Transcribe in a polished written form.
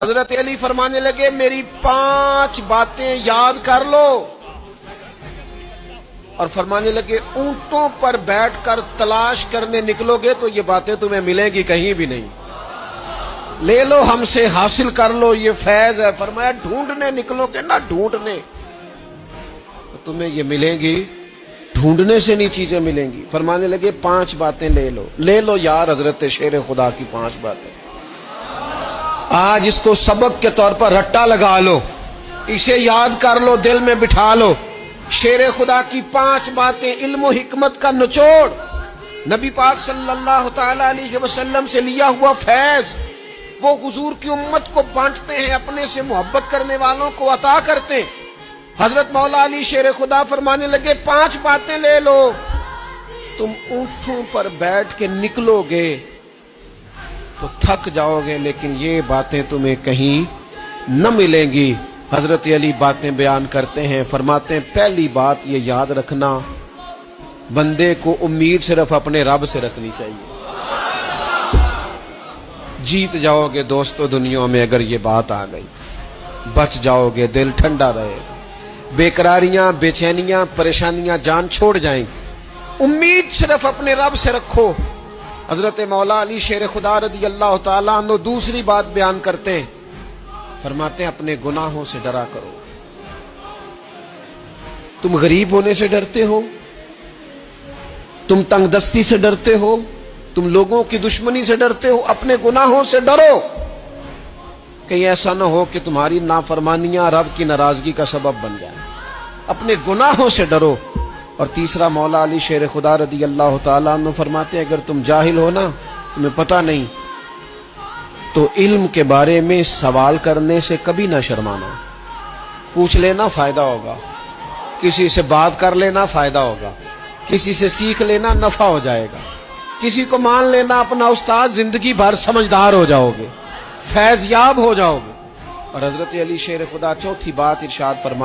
حضرت علی فرمانے لگے میری 5 باتیں یاد کر لو، اور فرمانے لگے اونٹوں پر بیٹھ کر تلاش کرنے نکلو گے تو یہ باتیں تمہیں ملیں گی کہیں بھی نہیں، لے لو ہم سے حاصل کر لو، یہ فیض ہے۔ فرمایا ڈھونڈنے نکلو گے نہ ڈھونڈنے تو تمہیں یہ ملیں گی، ڈھونڈنے سے نہیں چیزیں ملیں گی۔ فرمانے لگے 5 باتیں لے لو یار حضرت شیر خدا کی 5 باتیں، آج اس کو سبق کے طور پر رٹا لگا لو، اسے یاد کر لو، دل میں بٹھا لو۔ شیر خدا کی 5 باتیں، علم و حکمت کا نچوڑ، نبی پاک صلی اللہ تعالی علیہ وسلم سے لیا ہوا فیض، وہ حضور کی امت کو بانٹتے ہیں، اپنے سے محبت کرنے والوں کو عطا کرتے ہیں۔ حضرت مولا علی شیر خدا فرمانے لگے 5 باتیں لے لو، تم اونٹوں پر بیٹھ کے نکلو گے تو تھک جاؤ گے، لیکن یہ باتیں تمہیں کہیں نہ ملیں گی۔ حضرت علی باتیں بیان کرتے ہیں، فرماتے ہیں پہلی بات یہ یاد رکھنا، بندے کو امید صرف اپنے رب سے رکھنی چاہیے، جیت جاؤ گے دوستو دنیا میں اگر یہ بات آ گئی، بچ جاؤ گے، دل ٹھنڈا رہے گا، بے قراریاں، بے چینیاں، پریشانیاں جان چھوڑ جائیں گی، امید صرف اپنے رب سے رکھو۔ حضرت مولا علی شیر خدا رضی اللہ تعالیٰ عنہ دوسری بات بیان کرتے ہیں، فرماتے ہیں اپنے گناہوں سے ڈرا کرو۔ تم غریب ہونے سے ڈرتے ہو، تم تنگ دستی سے ڈرتے ہو، تم لوگوں کی دشمنی سے ڈرتے ہو، اپنے گناہوں سے ڈرو، کہیں ایسا نہ ہو کہ تمہاری نافرمانیاں رب کی ناراضگی کا سبب بن جائیں، اپنے گناہوں سے ڈرو۔ اور تیسرا مولا علی شیر خدا رضی اللہ تعالیٰ عنہ فرماتے ہیں اگر تم جاہل ہو نا، تمہیں پتہ نہیں، تو علم کے بارے میں سوال کرنے سے کبھی نہ شرمانا، پوچھ لینا فائدہ ہوگا، کسی سے بات کر لینا فائدہ ہوگا، کسی سے سیکھ لینا نفع ہو جائے گا، کسی کو مان لینا اپنا استاد، زندگی بھر سمجھدار ہو جاؤ گے، فیض یاب ہو جاؤ گے۔ اور حضرت علی شیر خدا چوتھی بات ارشاد فرماتے